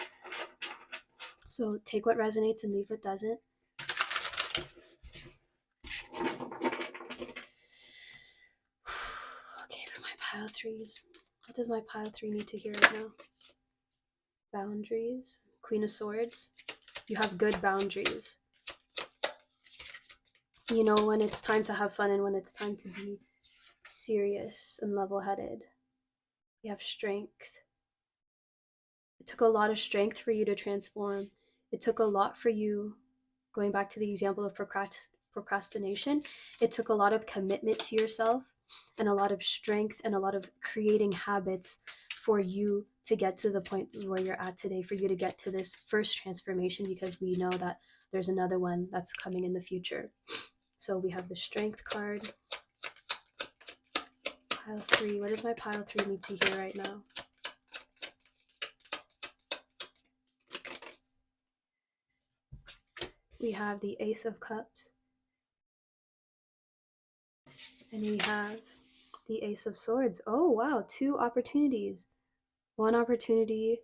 So take what resonates and leave what doesn't. Okay, for my pile threes, what does my pile three need to hear right now? Boundaries. Queen of Swords. You have good boundaries. You know when it's time to have fun and when it's time to be serious and level-headed. You have strength. It took a lot of strength for you to transform. It took a lot for you, going back to the example of procrastination, it took a lot of commitment to yourself and a lot of strength and a lot of creating habits for you to get to the point where you're at today, for you to get to this first transformation, because we know that there's another one that's coming in the future. So we have the Strength card. Pile three. What does my pile three need to hear right now? We have the Ace of Cups. And we have the Ace of Swords. Oh, wow. 2 opportunities. One opportunity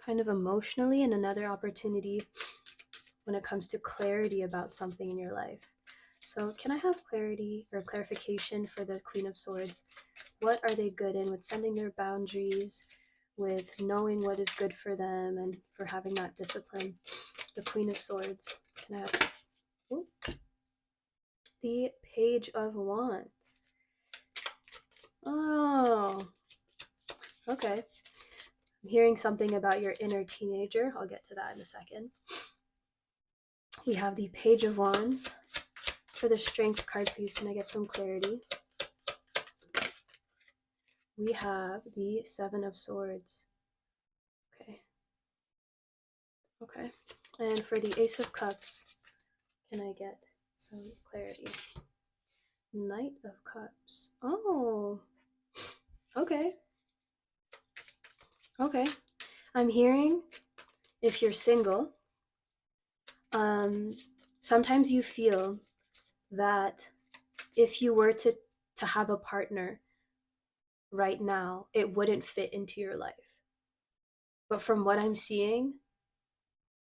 kind of emotionally and another opportunity when it comes to clarity about something in your life. So can I have clarity or clarification for the Queen of Swords? What are they good in with setting their boundaries, with knowing what is good for them, and for having that discipline? The Queen of Swords. Can I have the Page of Wands? Oh, okay. I'm hearing something about your inner teenager. I'll get to that in a second. We have the Page of Wands. For the Strength card, please, can I get some clarity? We have the Seven of Swords. Okay. And for the Ace of Cups, can I get some clarity? Knight of Cups. Oh, okay. Okay. I'm hearing, if you're single, sometimes you feel that if you were to have a partner right now, it wouldn't fit into your life. But from what I'm seeing,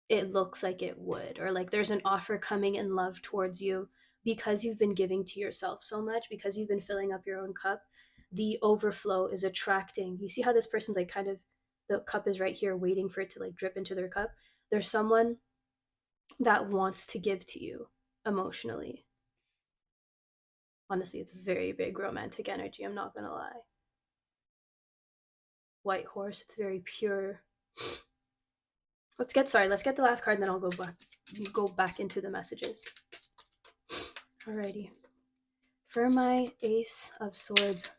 it looks like it would, or like there's an offer coming in love towards you because you've been giving to yourself so much, because you've been filling up your own cup. The overflow is attracting. You see how this person's like kind of, the cup is right here waiting for it to like drip into their cup. There's someone that wants to give to you emotionally. Honestly, it's very big romantic energy, I'm not gonna lie. White Horse, it's very pure. Let's get the last card and then I'll go back into the messages. Alrighty. For my Ace of Swords,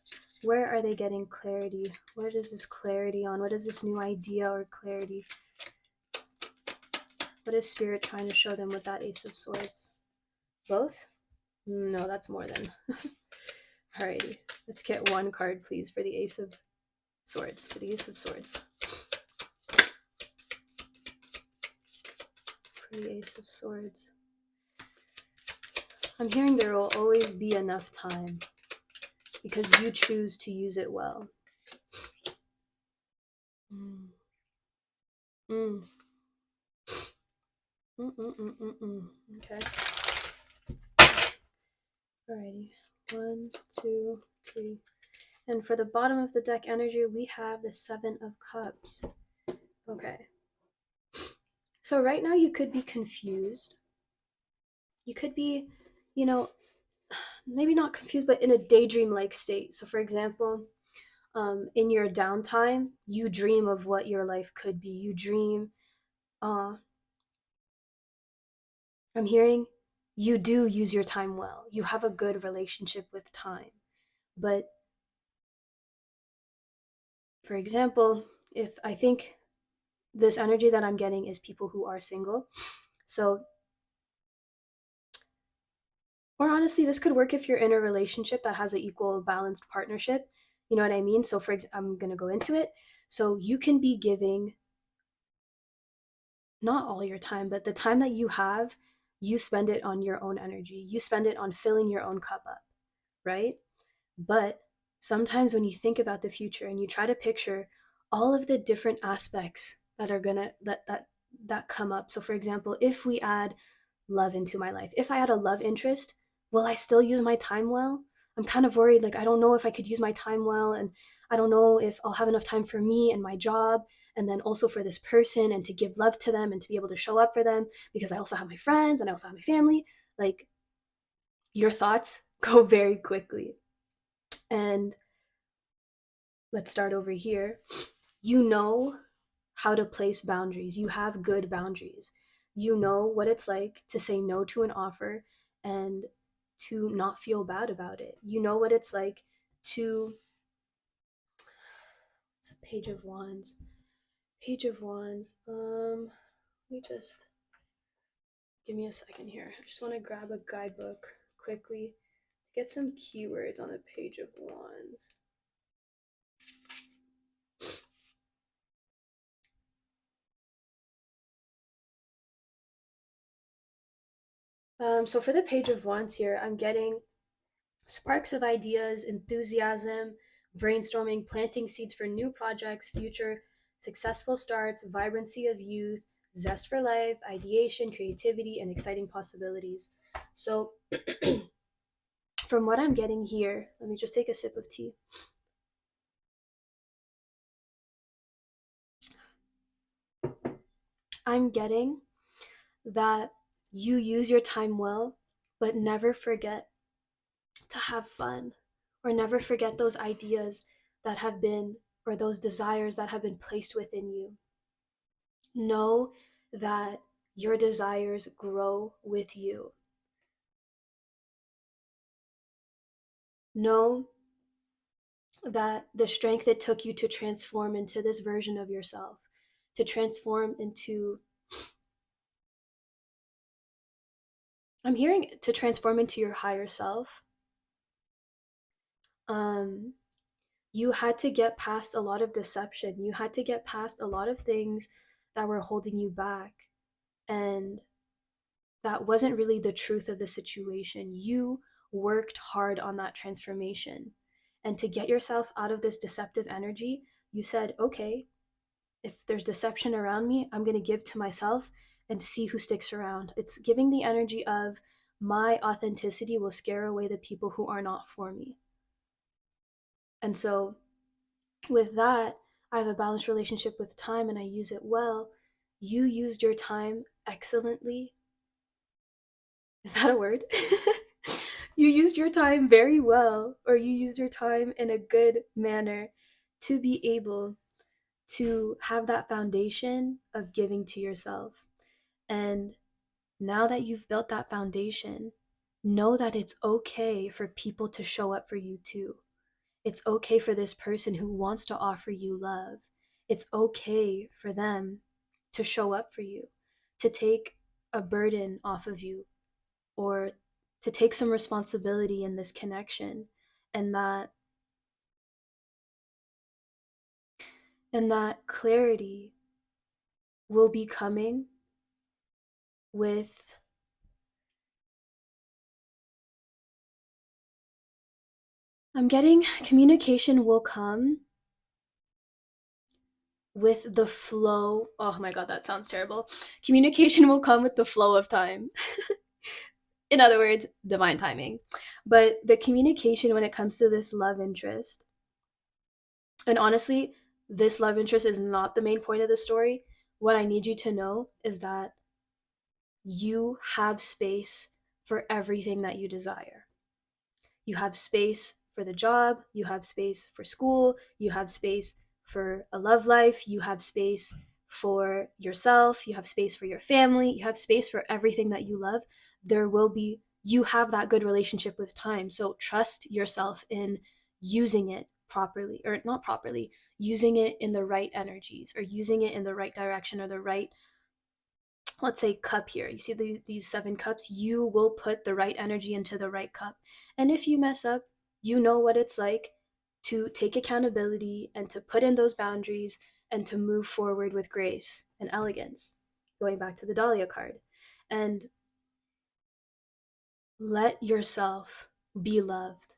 where are they getting clarity? What is this clarity on? What is this new idea or clarity? What is Spirit trying to show them with that Ace of Swords? Both? No, that's more than. Alrighty. Let's get one card, please, for the Ace of Swords, for the Ace of Swords. For the Ace of Swords. I'm hearing there will always be enough time because you choose to use it well. Mm. Mm. Okay. Alrighty. 1, 2, 3. And for the bottom of the deck energy, we have the Seven of Cups. Okay. So right now you could be confused. You could be, you know, maybe not confused, but in a daydream-like state. So for example, in your downtime, you dream of what your life could be. You dream, I'm hearing you do use your time well. You have a good relationship with time. But for example, if I think this energy that I'm getting is people who are single. So, or honestly, this could work if you're in a relationship that has an equal balanced partnership. You know what I mean? So I'm going to go into it. So you can be giving not all your time, but the time that you have, you spend it on your own energy. You spend it on filling your own cup up, right? But sometimes when you think about the future and you try to picture all of the different aspects that are gonna that come up. So for example, if we add love into my life, if I had a love interest, will I still use my time well? I'm kind of worried, like I don't know if I could use my time well, and I don't know if I'll have enough time for me and my job, and then also for this person, and to give love to them and to be able to show up for them, because I also have my friends and I also have my family. Like, your thoughts go very quickly. And let's start over here. You know how to place boundaries. You have good boundaries. You know what it's like to say no to an offer and to not feel bad about it. You know what it's like to. It's a Page of Wands. Page of Wands. Let me just give me a second here. I just want to grab a guidebook quickly. Get some keywords on a Page of Wands. So for the Page of Wands here, I'm getting sparks of ideas, enthusiasm, brainstorming, planting seeds for new projects, future, successful starts, vibrancy of youth, zest for life, ideation, creativity, and exciting possibilities. So from what I'm getting here, let me just take a sip of tea. I'm getting that you use your time well, but never forget to have fun, or never forget those ideas that have been, or those desires that have been placed within you. Know that your desires grow with you. Know that the strength it took you to transform into this version of yourself, to transform into, I'm hearing, to transform into your higher self. You had to get past a lot of deception. You had to get past a lot of things that were holding you back. And that wasn't really the truth of the situation. You worked hard on that transformation. And to get yourself out of this deceptive energy, you said, okay, if there's deception around me, I'm going to give to myself and see who sticks around. It's giving the energy of my authenticity will scare away the people who are not for me. And so with that, I have a balanced relationship with time and I use it well. You used your time excellently. Is that a word? You used your time very well, or you used your time in a good manner to be able to have that foundation of giving to yourself. And now that you've built that foundation, know that it's okay for people to show up for you too. It's okay for this person who wants to offer you love. It's okay for them to show up for you, to take a burden off of you, or to take some responsibility in this connection. And that And that clarity will be coming with I'm getting communication will come with the flow. Oh my god, that sounds terrible. Communication will come with the flow of time. In other words, divine timing. But the communication when it comes to this love interest, and honestly, this love interest is not the main point of the story. What I need you to know is that you have space for everything that you desire. You have space for the job, you have space for school, you have space for a love life, you have space for yourself, you have space for your family, you have space for everything that you love. You have that good relationship with time. So trust yourself in using it properly, or not properly, using it in the right energies, or using it in the right direction, or the right, let's say, cup here. You see these 7 cups? You will put the right energy into the right cup. And if you mess up, you know what it's like to take accountability and to put in those boundaries and to move forward with grace and elegance. Going back to the Dahlia card. And let yourself be loved.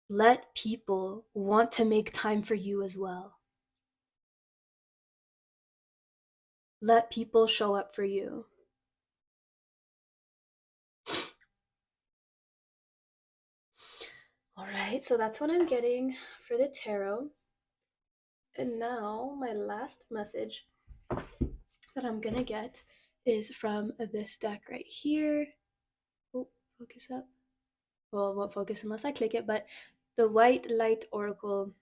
Let people want to make time for you as well. Let people show up for you. All right, so that's what I'm getting for the tarot. And now my last message that I'm gonna get is from this deck right here. Oh, focus up. Well, it won't focus unless I click it, but the White Light Oracle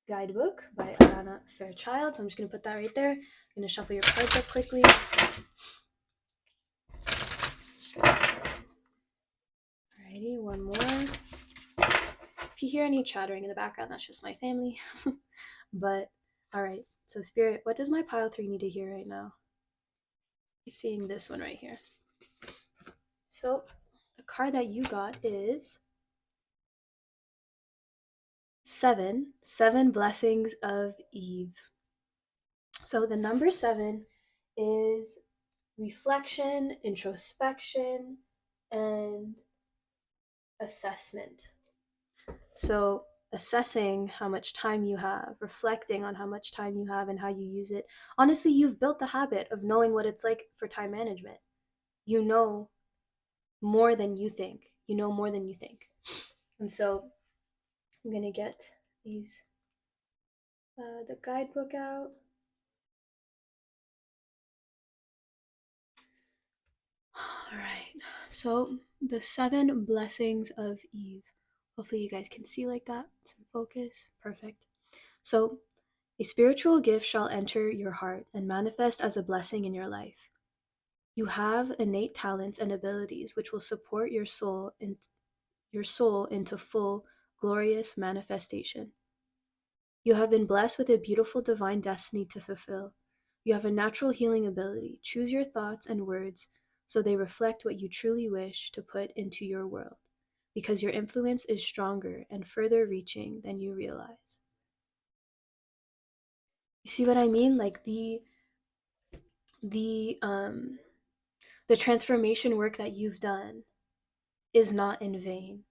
Guidebook by Alana Fairchild. So I'm just gonna put that right there. I'm gonna shuffle your cards up quickly. Alrighty, one more. If you hear any chattering in the background, that's just my family. But all right, so Spirit, what does my pile 3 need to hear right now? I'm seeing this one right here. So the card that you got is 7 Blessings of Eve. So the number 7 is reflection, introspection, and assessment. So assessing how much time you have, reflecting on how much time you have and how you use it. Honestly, you've built the habit of knowing what it's like for time management. You know more than you think. You know more than you think. And so I'm going to get these, the guidebook out. All right. So the 7 Blessings of Eve. Hopefully you guys can see like that. Some focus. Perfect. So a spiritual gift shall enter your heart and manifest as a blessing in your life. You have innate talents and abilities which will support your soul into full, glorious manifestation. You have been blessed with a beautiful divine destiny to fulfill. You have a natural healing ability. Choose your thoughts and words so they reflect what you truly wish to put into your world, because your influence is stronger and further reaching than you realize. You see what I mean? Like the transformation work that you've done is not in vain.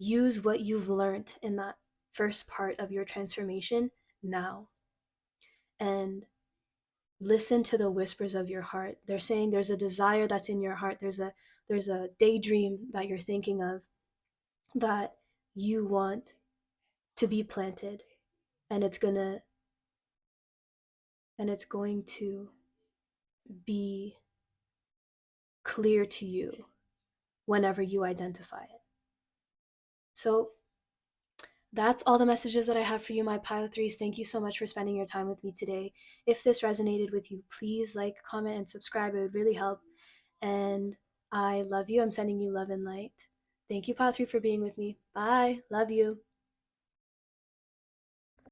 Use what you've learned in that first part of your transformation now, and listen to the whispers of your heart. They're saying there's a desire that's in your heart. There's a daydream that you're thinking of that you want to be planted, and it's going to be clear to you whenever you identify it. So that's all the messages that I have for you, my Pile 3s. Thank you so much for spending your time with me today. If this resonated with you, please like, comment, and subscribe. It would really help. And I love you. I'm sending you love and light. Thank you, Pile 3, for being with me. Bye. Love you.